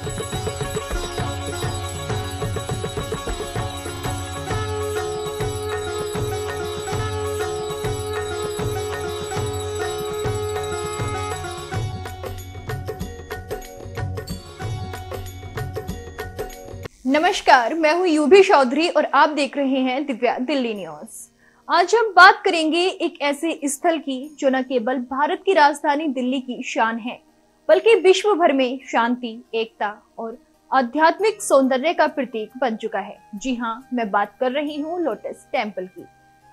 नमस्कार, मैं हूं यूभी चौधरी और आप देख रहे हैं दिव्या दिल्ली न्यूज। आज हम बात करेंगे एक ऐसे स्थल की जो न केवल भारत की राजधानी दिल्ली की शान है, बल्कि विश्व भर में शांति, एकता और आध्यात्मिक सौंदर्य का प्रतीक बन चुका है। जी हाँ, मैं बात कर रही हूँ लोटस टेम्पल की।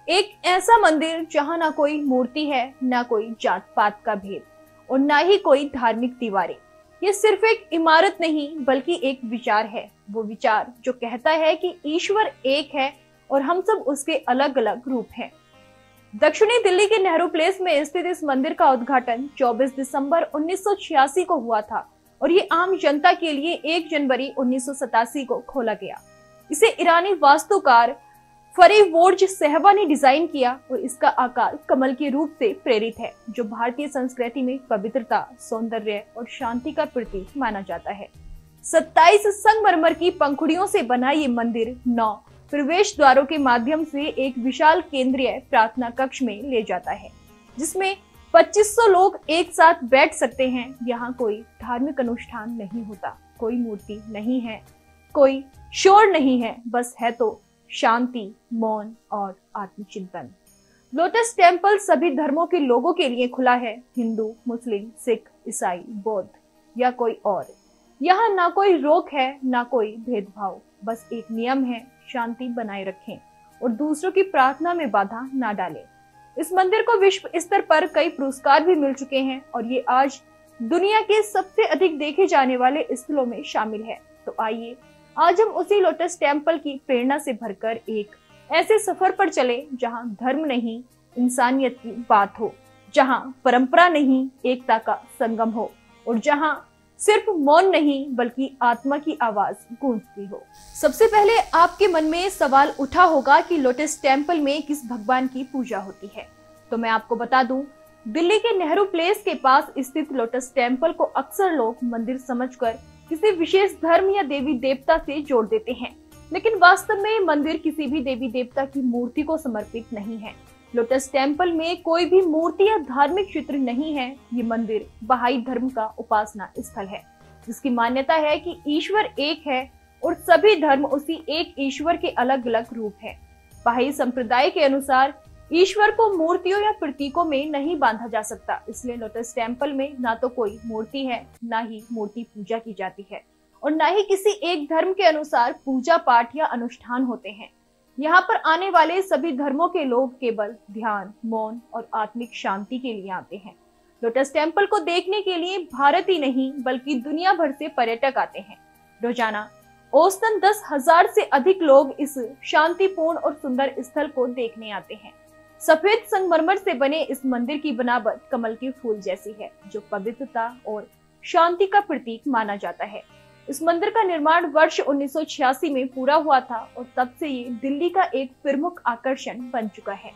एक ऐसा मंदिर जहाँ ना कोई मूर्ति है, ना कोई जात पात का भेद और ना ही कोई धार्मिक दीवारें। ये सिर्फ एक इमारत नहीं बल्कि एक विचार है, वो विचार जो कहता है कि ईश्वर एक है और हम सब उसके अलग अलग रूप हैं। दक्षिणी दिल्ली के नेहरू प्लेस में स्थित इस मंदिर का उद्घाटन 24 दिसंबर 1986 को हुआ था और ये आम जनता के लिए 1 जनवरी 1987 को खोला गया। इसे ईरानी वास्तुकार फरीवर्द सहवा ने डिजाइन किया और इसका आकार कमल के रूप से प्रेरित है, जो भारतीय संस्कृति में पवित्रता, सौंदर्य और शांति का प्रतीक माना जाता है। 27 संगमरमर की पंखुड़ियों से बना ये मंदिर 9 प्रवेश द्वारों के माध्यम से एक विशाल केंद्रीय प्रार्थना कक्ष में ले जाता है, जिसमें 2500 लोग एक साथ बैठ सकते हैं। यहाँ कोई धार्मिक अनुष्ठान नहीं होता, कोई मूर्ति नहीं है, कोई शोर नहीं है, बस है तो शांति, मौन और आत्मचिंतन। लोटस टेम्पल सभी धर्मों के लोगों के लिए खुला है, हिंदू, मुस्लिम, सिख, ईसाई, बौद्ध या कोई और। यहाँ ना कोई रोक है, ना कोई भेदभाव, बस एक नियम है, शांति बनाए रखें और दूसरों की प्रार्थना में बाधा ना डालें। इस मंदिर को विश्व स्तर पर कई पुरस्कार भी मिल चुके हैं और ये आज दुनिया के सबसे अधिक देखे जाने वाले स्थलों में शामिल है। तो आइए आज हम उसी लोटस टेम्पल की प्रेरणा से भरकर एक ऐसे सफर पर चले जहां धर्म नहीं, इंसानियत की बात हो, जहां परंपरा नहीं, एकता का संगम हो और जहां सिर्फ मौन नहीं बल्कि आत्मा की आवाज गूंजती हो। सबसे पहले आपके मन में सवाल उठा होगा कि लोटस टेम्पल में किस भगवान की पूजा होती है। तो मैं आपको बता दूं, दिल्ली के नेहरू प्लेस के पास स्थित लोटस टेम्पल को अक्सर लोग मंदिर समझकर किसी विशेष धर्म या देवी देवता से जोड़ देते हैं, लेकिन वास्तव में मंदिर किसी भी देवी देवता की मूर्ति को समर्पित नहीं है। लोटस टेम्पल में कोई भी मूर्ति या धार्मिक चित्र नहीं है। ये मंदिर बहाई धर्म का उपासना स्थल है, जिसकी मान्यता है कि ईश्वर एक है और सभी धर्म उसी एक ईश्वर के अलग अलग रूप है। बहाई संप्रदाय के अनुसार ईश्वर को मूर्तियों या प्रतीकों में नहीं बांधा जा सकता, इसलिए लोटस टेम्पल में ना तो कोई मूर्ति है, ना ही मूर्ति पूजा की जाती है और ना ही किसी एक धर्म के अनुसार पूजा पाठ या अनुष्ठान होते हैं। यहाँ पर आने वाले सभी धर्मों के लोग केवल ध्यान, मौन और आत्मिक शांति के लिए आते हैं। लोटस टेम्पल को देखने के लिए भारत ही नहीं बल्कि दुनिया भर से पर्यटक आते हैं। रोजाना औसतन 10,000 से अधिक लोग इस शांतिपूर्ण और सुंदर स्थल को देखने आते हैं। सफेद संगमरमर से बने इस मंदिर की बनावट कमल के फूल जैसी है, जो पवित्रता और शांति का प्रतीक माना जाता है। इस मंदिर का निर्माण वर्ष 1986 में पूरा हुआ था और तब से ये दिल्ली का एक प्रमुख आकर्षण बन चुका है।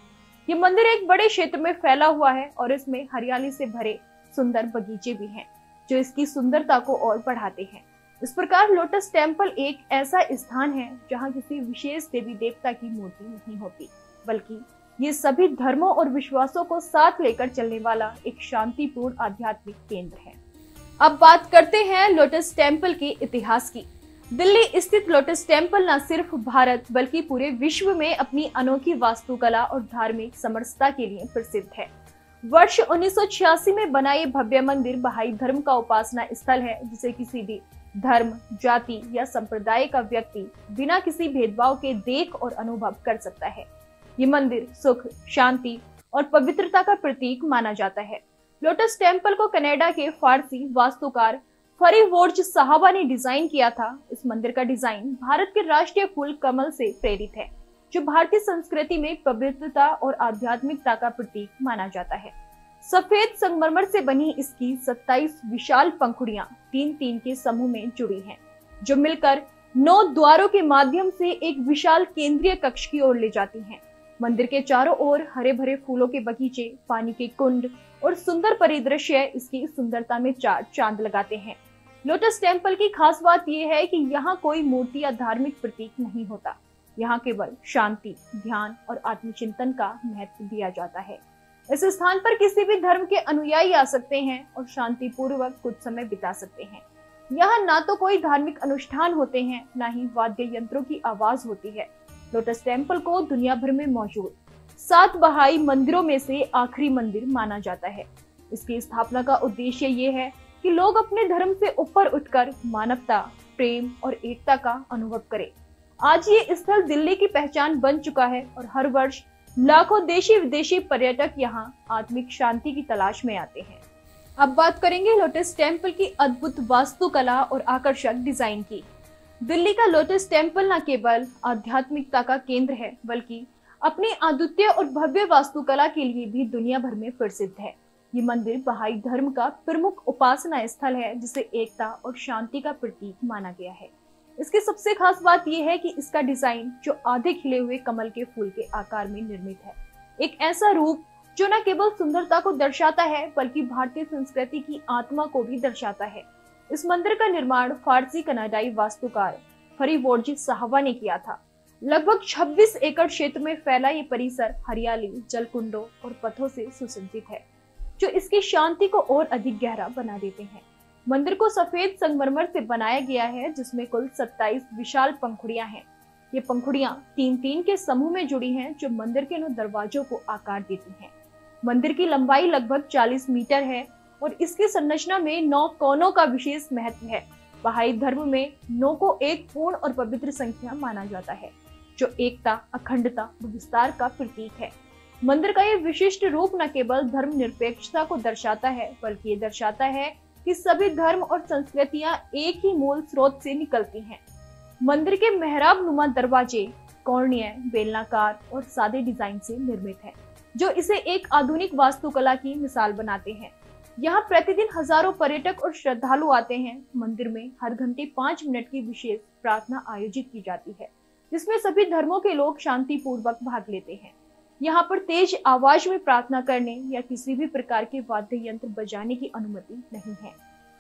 ये मंदिर एक बड़े क्षेत्र में फैला हुआ है और इसमें हरियाली से भरे सुंदर बगीचे भी हैं, जो इसकी सुंदरता को और बढ़ाते हैं। इस प्रकार लोटस टेम्पल एक ऐसा स्थान है जहाँ किसी विशेष देवी देवता की मूर्ति नहीं होती, बल्कि ये सभी धर्मों और विश्वासों को साथ लेकर चलने वाला एक शांतिपूर्ण आध्यात्मिक केंद्र है। अब बात करते हैं लोटस टेम्पल के इतिहास की। दिल्ली स्थित लोटस टेम्पल न सिर्फ भारत बल्कि पूरे विश्व में अपनी अनोखी वास्तुकला और धार्मिक समरसता के लिए प्रसिद्ध है। वर्ष 1986 में बना ये भव्य मंदिर बहाई धर्म का उपासना स्थल है, जिसे किसी भी धर्म, जाति या संप्रदाय का व्यक्ति बिना किसी भेदभाव के देख और अनुभव कर सकता है। ये मंदिर सुख, शांति और पवित्रता का प्रतीक माना जाता है। लोटस टेम्पल को कनाडा के फारसी वास्तुकार फरीवर्द सहवा ने डिजाइन किया था। इस मंदिर का डिजाइन भारत के राष्ट्रीय फूल कमल से प्रेरित है, जो भारतीय संस्कृति में पवित्रता और आध्यात्मिकता का प्रतीक माना जाता है। सफेद संगमरमर से बनी इसकी 27 विशाल पंखुड़ियां 3-3 के समूह में जुड़ी हैं, जो मिलकर 9 द्वारों के माध्यम से एक विशाल केंद्रीय कक्ष की ओर ले जाती हैं। मंदिर के चारों ओर हरे भरे फूलों के बगीचे, पानी के कुंड और सुंदर परिदृश्य इसकी सुंदरता में चार चांद लगाते हैं। लोटस टेम्पल की खास बात यह है कि यहाँ कोई मूर्ति या धार्मिक प्रतीक नहीं होता। यहाँ केवल शांति, ध्यान और आत्मचिंतन का महत्व दिया जाता है। इस स्थान पर किसी भी धर्म के अनुयायी आ सकते हैं और शांति पूर्वक कुछ समय बिता सकते हैं। यहाँ ना तो कोई धार्मिक अनुष्ठान होते हैं, ना ही वाद्य यंत्रों की आवाज होती है। लोटस टेम्पल को दुनिया भर में मौजूद 7 बहाई मंदिरों में से आखिरी मंदिर माना जाता है। इसकी स्थापना का उद्देश्य ये है कि लोग अपने धर्म से ऊपर उठकर मानवता, प्रेम और एकता का अनुभव करें। आज ये स्थल दिल्ली की पहचान बन चुका है और हर वर्ष लाखों देशी विदेशी पर्यटक यहाँ आत्मिक शांति की तलाश में आते हैं। अब बात करेंगे लोटस टेम्पल की अद्भुत वास्तुकला और आकर्षक डिजाइन की। दिल्ली का लोटस टेम्पल न केवल आध्यात्मिकता का केंद्र है, बल्कि अपनी अद्वितीय और भव्य वास्तुकला के लिए भी दुनिया भर में प्रसिद्ध है। ये मंदिर बहाई धर्म का प्रमुख उपासना स्थल है, जिसे एकता और शांति का प्रतीक माना गया है। इसकी सबसे खास बात यह है कि इसका डिजाइन, जो आधे खिले हुए कमल के फूल के आकार में निर्मित है, एक ऐसा रूप जो न केवल सुंदरता को दर्शाता है, बल्कि भारतीय संस्कृति की आत्मा को भी दर्शाता है। इस मंदिर का निर्माण फारसी कनाडाई वास्तुकार फरीबोर्जी साहबा ने किया था। लगभग 26 एकड़ क्षेत्र में फैला ये परिसर हरियाली, जलकुंडों और पथों से सुसज्जित है, जो इसकी शांति को और अधिक गहरा बना देते हैं। मंदिर को सफेद संगमरमर से बनाया गया है, जिसमें कुल 27 विशाल पंखुड़ियां हैं। ये पंखुड़ियां 3-3 के समूह में जुड़ी हैं, जो मंदिर के 9 दरवाजों को आकार देती हैं। मंदिर की लंबाई लगभग 40 मीटर है और इसकी संरचना में 9 कोनों का विशेष महत्व है। बहाई धर्म में 9 को एक पूर्ण और पवित्र संख्या माना जाता है, जो एकता, अखंडता और विस्तार का प्रतीक है। मंदिर का ये विशिष्ट रूप न केवल धर्म निरपेक्षता को दर्शाता है, बल्कि ये दर्शाता है कि सभी धर्म और संस्कृतियां एक ही मूल स्रोत से निकलती हैं। मंदिर के मेहराब नुमा दरवाजे कोणीय, बेलनाकार और सादे डिजाइन से निर्मित हैं, जो इसे एक आधुनिक वास्तुकला की मिसाल बनाते हैं। यहाँ प्रतिदिन हजारों पर्यटक और श्रद्धालु आते हैं। मंदिर में हर घंटे 5 मिनट की विशेष प्रार्थना आयोजित की जाती है, जिसमें सभी धर्मों के लोग शांति पूर्वक भाग लेते हैं। यहाँ पर तेज आवाज में प्रार्थना करने या किसी भी प्रकार के वाद्य यंत्र बजाने की अनुमति नहीं है।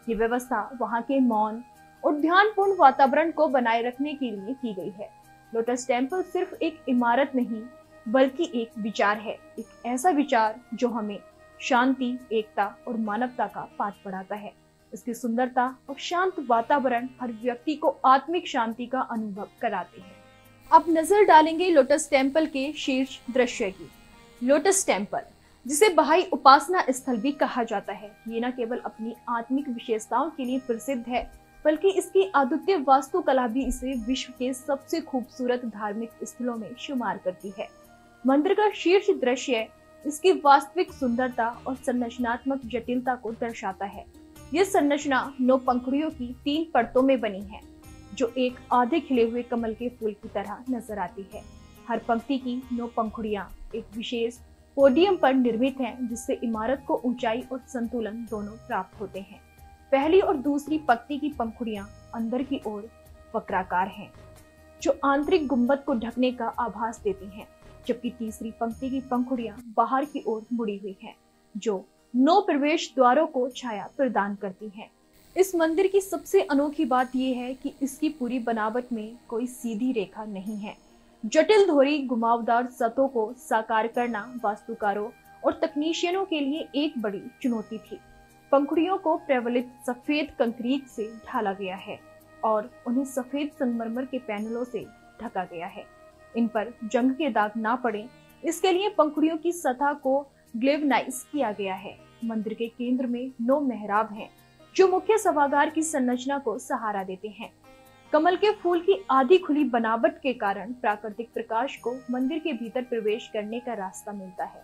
ये व्यवस्था वहाँ के मौन और ध्यानपूर्ण वातावरण को बनाए रखने के लिए की गई है। लोटस टेम्पल सिर्फ एक इमारत नहीं, बल्कि एक विचार है, एक ऐसा विचार जो हमें शांति, एकता और मानवता का पाठ पढ़ाता है। इसकी सुंदरता और शांत वातावरण हर व्यक्ति को आत्मिक शांति का अनुभव कराते हैं। अब नजर डालेंगे लोटस टेम्पल के शीर्ष दृश्य की। लोटस टेम्पल, जिसे बहाई उपासना स्थल भी कहा जाता है, ये न केवल अपनी आत्मिक विशेषताओं के लिए प्रसिद्ध है, बल्कि इसकी अद्वितीय वास्तुकला भी इसे विश्व के सबसे खूबसूरत धार्मिक स्थलों में शुमार करती है। मंदिर का शीर्ष दृश्य इसकी वास्तविक सुंदरता और संरचनात्मक जटिलता को दर्शाता है। यह संरचना 9 पंखुड़ियों की 3 परतों में बनी है, जो एक आधे खिले हुए कमल के फूल की तरह नजर आती है। हर पंक्ति की 9 पंखुड़ियां एक विशेष पोडियम पर निर्मित हैं, जिससे इमारत को ऊंचाई और संतुलन दोनों प्राप्त होते हैं। पहली और दूसरी पंक्ति की पंखुड़ियां अंदर की ओर वक्राकार हैं, जो आंतरिक गुंबद को ढकने का आभास देती हैं, जबकि तीसरी पंक्ति की पंखुड़ियां बाहर की ओर मुड़ी हुई हैं, जो 9 प्रवेश द्वारों को छाया प्रदान करती हैं। इस मंदिर की सबसे अनोखी बात यह है कि इसकी पूरी बनावट में कोई सीधी रेखा नहीं है। जटिल धोरी, घुमावदार सतहों को साकार करना वास्तुकारों और तकनीशियनों के लिए एक बड़ी चुनौती थी। पंखुड़ियों को प्रवलित सफेद कंक्रीट से ढाला गया है और उन्हें सफेद संगमरमर के पैनलों से ढका गया है। इन पर जंग के दाग ना पड़े, इसके लिए पंखुड़ियों की सतह को ग्लेवनाइज किया गया है। मंदिर के केंद्र में 9 मेहराब हैं, जो मुख्य सभागार की संरचना को सहारा देते हैं। कमल के फूल की आधी खुली बनावट के कारण प्राकृतिक प्रकाश को मंदिर के भीतर प्रवेश करने का रास्ता मिलता है।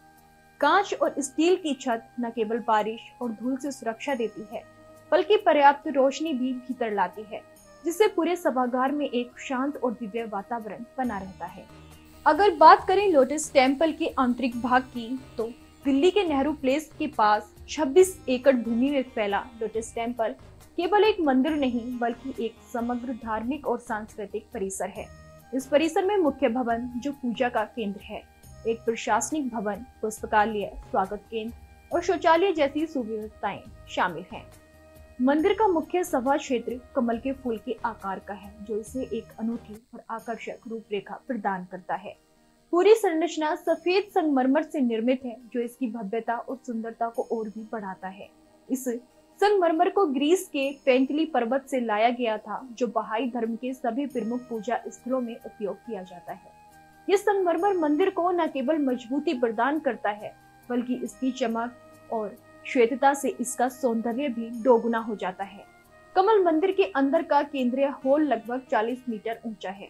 कांच और स्टील की छत न केवल बारिश और धूल से सुरक्षा देती है, बल्कि पर्याप्त रोशनी भी भीतर लाती है, जिससे पूरे सभागार में एक शांत और दिव्य वातावरण बना रहता है। अगर बात करें लोटस टेम्पल के आंतरिक भाग की, तो दिल्ली के नेहरू प्लेस के पास 26 एकड़ भूमि में फैला लोटस टेम्पल केवल एक मंदिर नहीं, बल्कि एक समग्र धार्मिक और सांस्कृतिक परिसर है। इस परिसर में मुख्य भवन, जो पूजा का केंद्र है, एक प्रशासनिक भवन, पुस्तकालय, स्वागत केंद्र और शौचालय जैसी सुविधाएं शामिल हैं। मंदिर का मुख्य सभा क्षेत्र कमल के फूल के आकार का है, जो इसे एक अनूठी और आकर्षक रूपरेखा प्रदान करता है। पूरी संरचना सफेद संगमरमर से निर्मित है, जो इसकी भव्यता और सुंदरता को और भी बढ़ाता है। इस संगमरमर को ग्रीस के पेंटली पर्वत से लाया गया था, जो बहाई धर्म के सभी प्रमुख पूजा स्थलों में उपयोग किया जाता है। यह संगमरमर मंदिर को न केवल मजबूती प्रदान करता है, बल्कि इसकी चमक और श्वेतता से इसका सौंदर्य भी दोगुना हो जाता है। कमल मंदिर के अंदर का केंद्रीय हॉल लगभग 40 मीटर ऊंचा है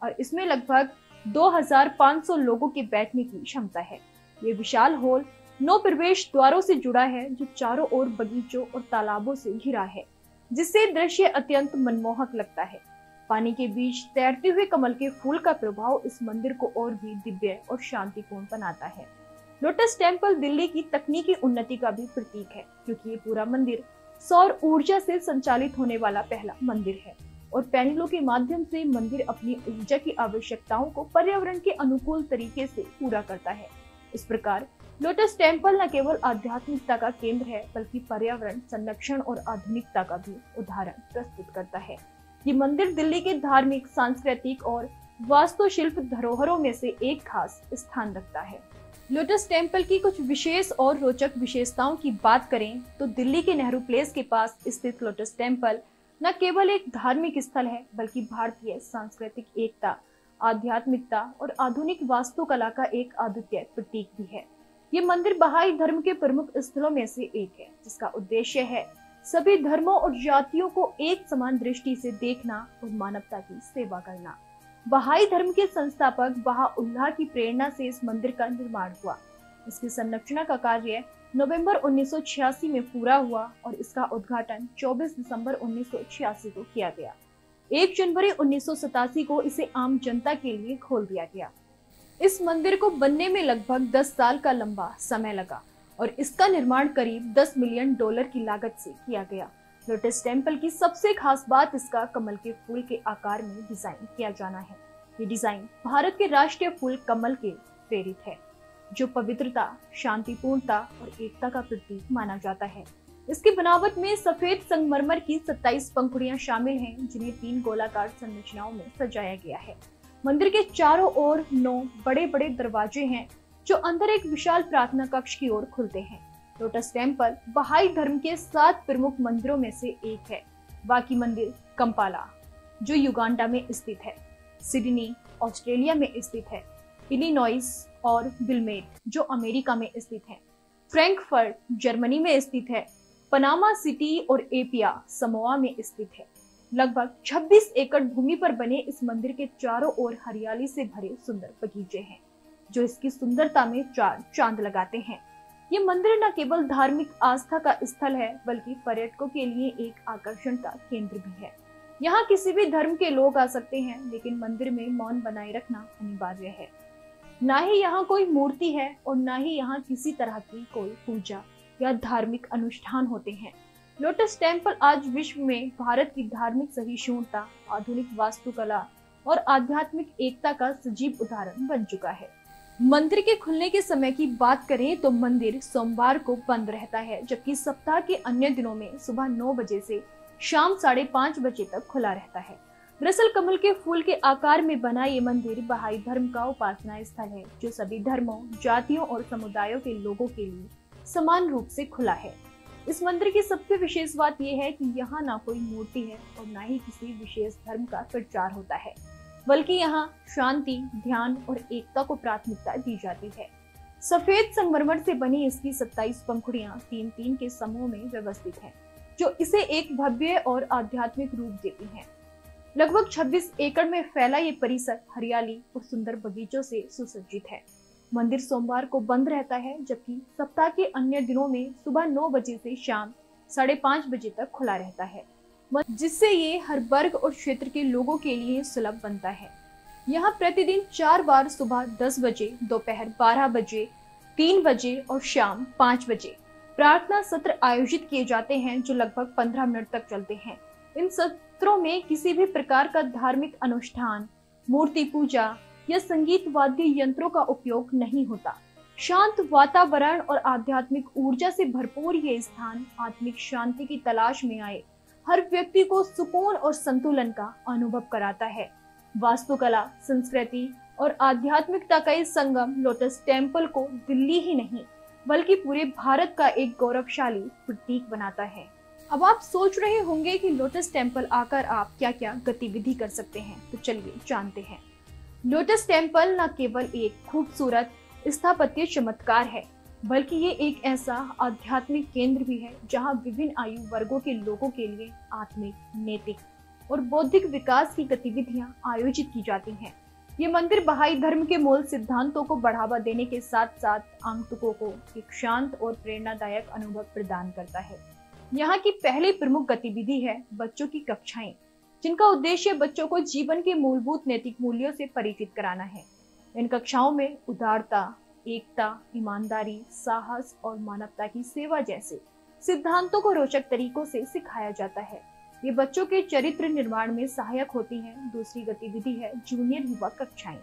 और इसमें लगभग 2500 लोगों के बैठने की क्षमता है। ये विशाल हॉल 9 प्रवेश द्वारों से जुड़ा है, जो चारों ओर बगीचों और तालाबों से घिरा है, जिससे दृश्य अत्यंत मनमोहक लगता है। पानी के बीच तैरते हुए कमल के फूल का प्रभाव इस मंदिर को और भी दिव्य और शांतिपूर्ण बनाता है। लोटस टेम्पल दिल्ली की तकनीकी उन्नति का भी प्रतीक है, क्योंकि ये पूरा मंदिर सौर ऊर्जा से संचालित होने वाला पहला मंदिर है और पैनलों के माध्यम से मंदिर अपनी ऊर्जा की आवश्यकताओं को पर्यावरण के अनुकूल तरीके से पूरा करता है। इस प्रकार लोटस टेम्पल न केवल आध्यात्मिकता का केंद्र है, बल्कि पर्यावरण संरक्षण और आधुनिकता का भी उदाहरण प्रस्तुत करता है। ये मंदिर दिल्ली के धार्मिक, सांस्कृतिक और वास्तुशिल्प धरोहरों में से एक खास स्थान रखता है। लोटस टेम्पल की कुछ विशेष और रोचक विशेषताओं की बात करें तो दिल्ली के नेहरू प्लेस के पास स्थित लोटस टेम्पल न केवल एक धार्मिक स्थल है, बल्कि भारतीय सांस्कृतिक एकता, आध्यात्मिकता और आधुनिक वास्तुकला का एक अद्वितीय प्रतीक भी है। ये मंदिर बहाई धर्म के प्रमुख स्थलों में से एक है, जिसका उद्देश्य है सभी धर्मों और जातियों को एक समान दृष्टि से देखना और मानवता की सेवा करना। बहाई धर्म के संस्थापक बहाउल्लाह की प्रेरणा से इस मंदिर का निर्माण हुआ। इसकी संरचना का कार्य नवंबर 1986 में पूरा हुआ और इसका उद्घाटन 24 दिसंबर 1986 को किया गया। 1 जनवरी 1987 को इसे आम जनता के लिए खोल दिया गया। इस मंदिर को बनने में लगभग 10 साल का लंबा समय लगा और इसका निर्माण करीब $10 मिलियन की लागत से किया गया। लोटस टेम्पल की सबसे खास बात इसका कमल के फूल के आकार में डिजाइन किया जाना है। ये डिजाइन भारत के राष्ट्रीय फूल कमल के प्रेरित है, जो पवित्रता, शांतिपूर्णता और एकता का प्रतीक माना जाता है। इसकी बनावट में सफेद संगमरमर की 27 पंखुड़ियां शामिल हैं, जिन्हें 3 गोलाकार संरचनाओं में सजाया गया है। मंदिर के चारों ओर 9 बड़े बड़े दरवाजे हैं, जो अंदर एक विशाल प्रार्थना कक्ष की ओर खुलते हैं। लोटस टेम्पल बहाई धर्म के 7 प्रमुख मंदिरों में से एक है। बाकी मंदिर कंपाला, जो युगांडा में स्थित है, सिडनी ऑस्ट्रेलिया में स्थित है, इलिनॉइस और विल्मेट, जो अमेरिका में स्थित है, फ्रैंकफर्ट जर्मनी में स्थित है, पनामा सिटी और एपिया समोआ में स्थित है। लगभग 26 एकड़ भूमि पर बने इस मंदिर के चारों ओर हरियाली से भरे सुंदर बगीचे हैं, जो इसकी सुंदरता में 4 चांद लगाते हैं। ये मंदिर न केवल धार्मिक आस्था का स्थल है, बल्कि पर्यटकों के लिए एक आकर्षण का केंद्र भी है। यहाँ किसी भी धर्म के लोग आ सकते हैं, लेकिन मंदिर में मौन बनाए रखना अनिवार्य है। ना ही यहाँ कोई मूर्ति है और ना ही यहाँ किसी तरह की कोई पूजा या धार्मिक अनुष्ठान होते हैं। लोटस टेम्पल आज विश्व में भारत की धार्मिक सहिष्णुता, आधुनिक वास्तुकला और आध्यात्मिक एकता का सजीव उदाहरण बन चुका है। मंदिर के खुलने के समय की बात करें तो मंदिर सोमवार को बंद रहता है, जबकि सप्ताह के अन्य दिनों में सुबह 9 बजे से शाम 5:30 बजे तक खुला रहता है। दरअसल कमल के फूल के आकार में बना ये मंदिर बहाई धर्म का उपासना स्थल है, जो सभी धर्मों, जातियों और समुदायों के लोगों के लिए समान रूप से खुला है। इस मंदिर की सबसे विशेष बात यह है कि यहाँ ना कोई मूर्ति है और ना ही किसी विशेष धर्म का प्रचार होता है, बल्कि यहाँ शांति, ध्यान और एकता को प्राथमिकता दी जाती है। सफेद संगमरमर से बनी इसकी 27 पंखुड़ियां 3-3 के समूह में व्यवस्थित हैं, जो इसे एक भव्य और आध्यात्मिक रूप देती हैं। लगभग 26 एकड़ में फैला ये परिसर हरियाली और सुंदर बगीचों से सुसज्जित है। मंदिर सोमवार को बंद रहता है, जबकि सप्ताह के अन्य दिनों में सुबह 9 बजे से शाम 5:30 बजे तक खुला रहता है, जिससे ये हर वर्ग और क्षेत्र के लोगों के लिए सुलभ बनता है। यहाँ प्रतिदिन 4 बार सुबह 10 बजे, दोपहर 12 बजे, 3 बजे और शाम 5 बजे प्रार्थना सत्र आयोजित किए जाते हैं, जो लगभग 15 मिनट तक चलते हैं। इन सत्रों में किसी भी प्रकार का धार्मिक अनुष्ठान, मूर्ति पूजा या संगीत वाद्य यंत्रों का उपयोग नहीं होता। शांत वातावरण और आध्यात्मिक ऊर्जा से भरपूर ये स्थान आत्मिक शांति की तलाश में आए हर व्यक्ति को सुकून और संतुलन का अनुभव कराता है। वास्तुकला, संस्कृति और आध्यात्मिकता का इस संगम लोटस टेम्पल को दिल्ली ही नहीं बल्कि पूरे भारत का एक गौरवशाली प्रतीक बनाता है। अब आप सोच रहे होंगे कि लोटस टेम्पल आकर आप क्या क्या गतिविधि कर सकते हैं, तो चलिए जानते हैं। लोटस टेम्पल न केवल एक खूबसूरत स्थापत्य चमत्कार है बल्कि ये एक ऐसा आध्यात्मिक केंद्र भी है जहां विभिन्न आयु वर्गों के लोगों के लिए आत्मिक, नैतिक और बौद्धिक विकास की गतिविधियां आयोजित की जाती हैं। ये मंदिर बहाई धर्म के मूल सिद्धांतों को बढ़ावा देने के साथ साथ आगंतुकों को एक शांत और प्रेरणादायक अनुभव प्रदान करता है। यहाँ की पहली प्रमुख गतिविधि है बच्चों की कक्षाएं, जिनका उद्देश्य बच्चों को जीवन के मूलभूत नैतिक मूल्यों से परिचित कराना है। इन कक्षाओं में उदारता, एकता, ईमानदारी, साहस और मानवता की सेवा जैसे सिद्धांतों को रोचक तरीकों से सिखाया जाता है। ये बच्चों के चरित्र निर्माण में सहायक होती हैं। दूसरी गतिविधि है जूनियर युवा कक्षाएं,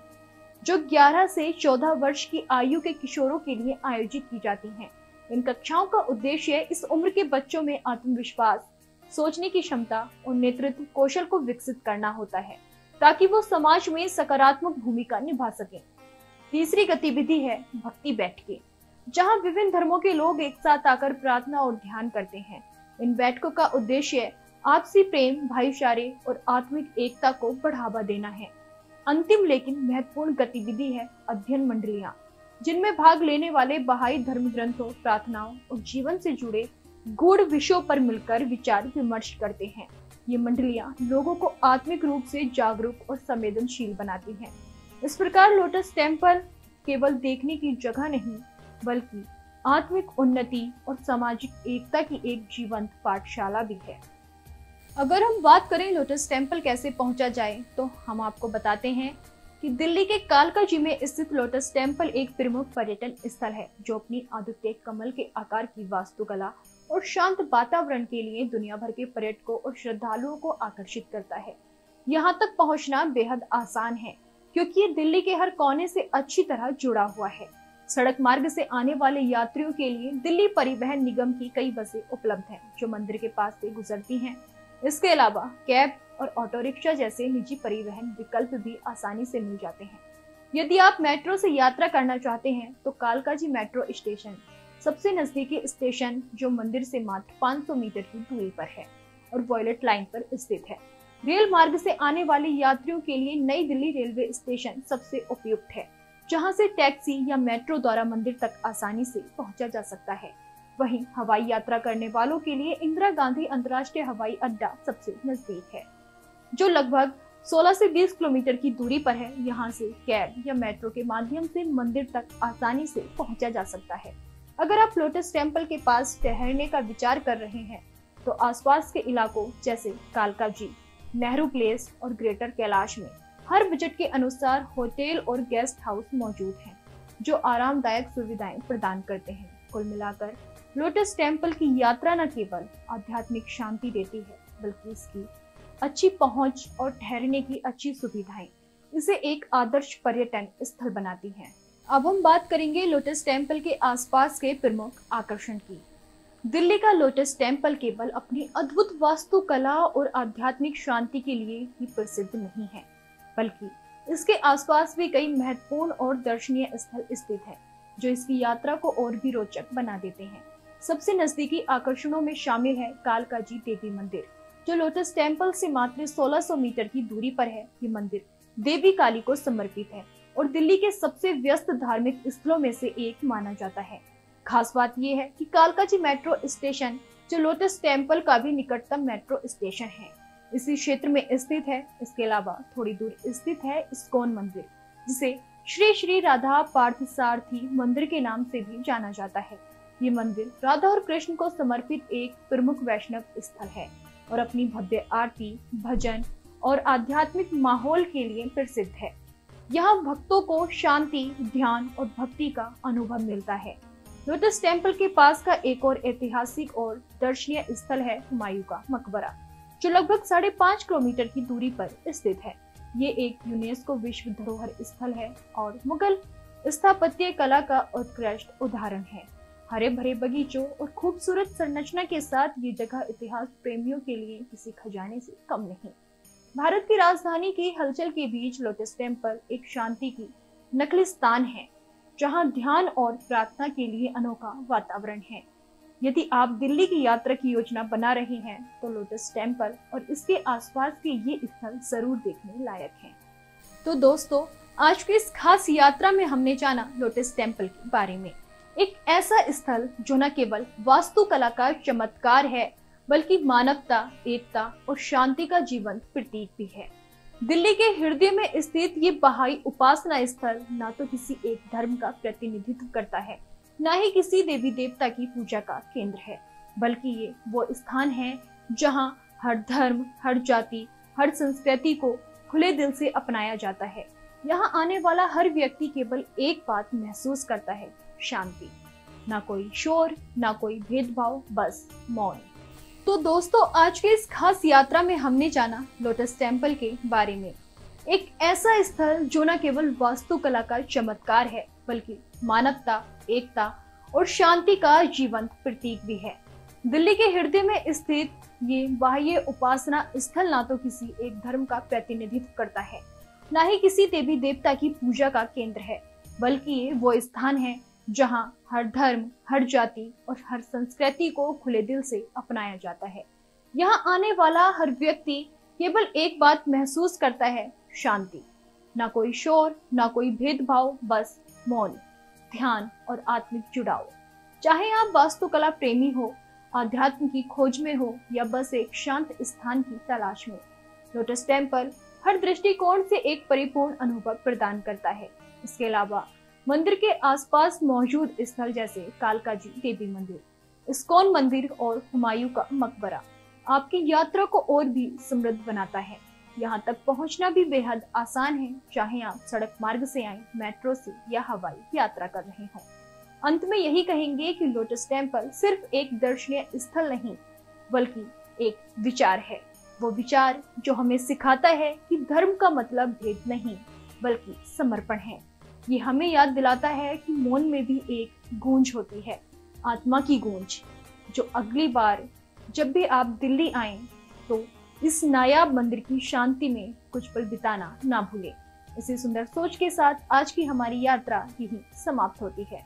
जो 11 से 14 वर्ष की आयु के किशोरों के लिए आयोजित की जाती हैं। इन कक्षाओं का उद्देश्य इस उम्र के बच्चों में आत्मविश्वास, सोचने की क्षमता और नेतृत्व कौशल को विकसित करना होता है ताकि वो समाज में सकारात्मक भूमिका निभा सकें। तीसरी गतिविधि है भक्ति बैठकें, जहां विभिन्न धर्मों के लोग एक साथ आकर प्रार्थना और ध्यान करते हैं। इन बैठकों का उद्देश्य आपसी प्रेम, भाईचारे और आत्मिक एकता को बढ़ावा देना है। अंतिम लेकिन महत्वपूर्ण गतिविधि है अध्ययन मंडलियां, जिनमें भाग लेने वाले बहाई धर्म ग्रंथों, प्रार्थनाओं और जीवन से जुड़े गूढ़ विषयों पर मिलकर विचार विमर्श करते हैं। ये मंडलियां लोगों को आत्मिक रूप से जागरूक और संवेदनशील बनाती हैं। इस प्रकार लोटस टेम्पल केवल देखने की जगह नहीं बल्कि आत्मिक उन्नति और सामाजिक एकता की एक जीवंत पाठशाला भी है। अगर हम बात करें लोटस टेम्पल कैसे पहुंचा जाए, तो हम आपको बताते हैं कि दिल्ली के कालकाजी में स्थित लोटस टेम्पल एक प्रमुख पर्यटन स्थल है, जो अपनी आदित्य कमल के आकार की वास्तुकला और शांत वातावरण के लिए दुनिया भर के पर्यटकों और श्रद्धालुओं को आकर्षित करता है। यहाँ तक पहुँचना बेहद आसान है क्योंकि ये दिल्ली के हर कोने से अच्छी तरह जुड़ा हुआ है। सड़क मार्ग से आने वाले यात्रियों के लिए दिल्ली परिवहन निगम की कई बसें उपलब्ध हैं, जो मंदिर के पास से गुजरती हैं। इसके अलावा कैब और ऑटो रिक्शा जैसे निजी परिवहन विकल्प भी आसानी से मिल जाते हैं। यदि आप मेट्रो से यात्रा करना चाहते हैं तो कालकाजी मेट्रो स्टेशन सबसे नजदीकी स्टेशन, जो मंदिर से मात्र 500 मीटर की दूरी पर है और वॉयलेट लाइन पर स्थित है। रेल मार्ग से आने वाले यात्रियों के लिए नई दिल्ली रेलवे स्टेशन सबसे उपयुक्त है, जहां से टैक्सी या मेट्रो द्वारा मंदिर तक आसानी से पहुंचा जा सकता है। वहीं हवाई यात्रा करने वालों के लिए इंदिरा गांधी अंतर्राष्ट्रीय हवाई अड्डा सबसे नजदीक है, जो लगभग 16 से 20 किलोमीटर की दूरी पर है। यहाँ से कैब या मेट्रो के माध्यम से मंदिर तक आसानी से पहुंचा जा सकता है। अगर आप लोटस टेम्पल के पास ठहरने का विचार कर रहे हैं तो आसपास के इलाकों जैसे कालकाजी, नेहरू प्लेस और ग्रेटर कैलाश में हर बजट के अनुसार होटल और गेस्ट हाउस मौजूद हैं, जो आरामदायक सुविधाएं प्रदान करते हैं। कुल मिलाकर लोटस टेम्पल की यात्रा न केवल आध्यात्मिक शांति देती है बल्कि इसकी अच्छी पहुंच और ठहरने की अच्छी सुविधाएं इसे एक आदर्श पर्यटन स्थल बनाती हैं। अब हम बात करेंगे लोटस टेम्पल के आसपास के प्रमुख आकर्षण की। दिल्ली का लोटस टेम्पल केवल अपनी अद्भुत वास्तुकला और आध्यात्मिक शांति के लिए ही प्रसिद्ध नहीं है, बल्कि इसके आसपास भी कई महत्वपूर्ण और दर्शनीय स्थल स्थित हैं, जो इसकी यात्रा को और भी रोचक बना देते हैं। सबसे नजदीकी आकर्षणों में शामिल है कालकाजी देवी मंदिर, जो लोटस टेम्पल से मात्र 1600 मीटर की दूरी पर है। ये मंदिर देवी काली को समर्पित है और दिल्ली के सबसे व्यस्त धार्मिक स्थलों में से एक माना जाता है। खास बात यह है कि कालकाजी मेट्रो स्टेशन, जो लोटस टेम्पल का भी निकटतम मेट्रो स्टेशन है, इसी क्षेत्र में स्थित है। इसके अलावा थोड़ी दूर स्थित है इस्कॉन मंदिर, जिसे श्री श्री राधा पार्थसारथी मंदिर के नाम से भी जाना जाता है। ये मंदिर राधा और कृष्ण को समर्पित एक प्रमुख वैष्णव स्थल है और अपनी भव्य आरती, भजन और आध्यात्मिक माहौल के लिए प्रसिद्ध है। यहाँ भक्तों को शांति, ध्यान और भक्ति का अनुभव मिलता है। लोटस टेम्पल के पास का एक और ऐतिहासिक और दर्शनीय स्थल है हुमायूं का मकबरा, जो लगभग 5.5 किलोमीटर की दूरी पर स्थित है। ये एक यूनेस्को विश्व धरोहर स्थल है और मुगल स्थापत्य कला का उत्कृष्ट उदाहरण है। हरे भरे बगीचों और खूबसूरत संरचना के साथ ये जगह इतिहास प्रेमियों के लिए किसी खजाने से कम नहीं। भारत की राजधानी की हलचल के बीच लोटस टेम्पल एक शांति की नकली स्थान है, जहां ध्यान और प्रार्थना के लिए अनोखा वातावरण है। यदि आप दिल्ली की यात्रा की योजना बना रहे हैं तो लोटस टेम्पल और इसके आसपास के ये स्थल जरूर देखने लायक हैं। तो दोस्तों, आज की इस खास यात्रा में हमने जाना लोटस टेम्पल के बारे में। एक ऐसा स्थल जो न केवल वास्तुकला का चमत्कार है, बल्कि मानवता, एकता और शांति का जीवंत प्रतीक भी है। दिल्ली के हृदय में स्थित ये बहाई उपासना स्थल न तो किसी एक धर्म का प्रतिनिधित्व करता है, न ही किसी देवी देवता की पूजा का केंद्र है, बल्कि ये वो स्थान है जहां हर धर्म, हर जाति, हर संस्कृति को खुले दिल से अपनाया जाता है। यहाँ आने वाला हर व्यक्ति केवल एक बात महसूस करता है, शांति। ना कोई शोर, ना कोई भेदभाव, बस मौन। तो दोस्तों, आज के इस खास यात्रा में हमने जाना लोटस टेम्पल के बारे में। एक ऐसा स्थल जो न केवल वास्तुकला का चमत्कार है, बल्कि मानवता, एकता और शांति का जीवंत प्रतीक भी है। दिल्ली के हृदय में स्थित ये बाह्य उपासना स्थल ना तो किसी एक धर्म का प्रतिनिधित्व करता है, ना ही किसी देवी देवता की पूजा का केंद्र है, बल्कि ये वो स्थान है जहां हर धर्म, हर जाति और हर संस्कृति को खुले दिल से अपनाया जाता है। यहाँ आने वाला हर व्यक्ति केवल एक बात महसूस करता है, शांति। ना कोई शोर, ना कोई भेदभाव, बस मौन, ध्यान और आत्मिक जुड़ाव। चाहे आप वास्तुकला प्रेमी हो, आध्यात्म की खोज में हो या बस एक शांत स्थान की तलाश में, लोटस टेम्पल हर दृष्टिकोण से एक परिपूर्ण अनुभव प्रदान करता है। इसके अलावा मंदिर के आसपास मौजूद स्थल जैसे कालकाजी देवी मंदिर, इस्कॉन मंदिर और हुमायूं का मकबरा आपकी यात्रा को और भी समृद्ध बनाता है। यहाँ तक पहुँचना भी बेहद आसान है, चाहे आप सड़क मार्ग से आए, मेट्रो से या हवाई यात्रा कर रहे हों। अंत में यही कहेंगे कि लोटस टेम्पल सिर्फ एक दर्शनीय स्थल नहीं, बल्कि एक विचार है। वो विचार जो हमें सिखाता है कि धर्म का मतलब भेद नहीं, बल्कि समर्पण है। ये हमें याद दिलाता है कि मौन में भी एक गूंज होती है, आत्मा की गूंज, जो अगली बार जब भी आप दिल्ली आएं तो इस नायाब मंदिर की शांति में कुछ पल बिताना ना भूलें। इसी सुंदर सोच के साथ आज की हमारी यात्रा यहीं समाप्त होती है।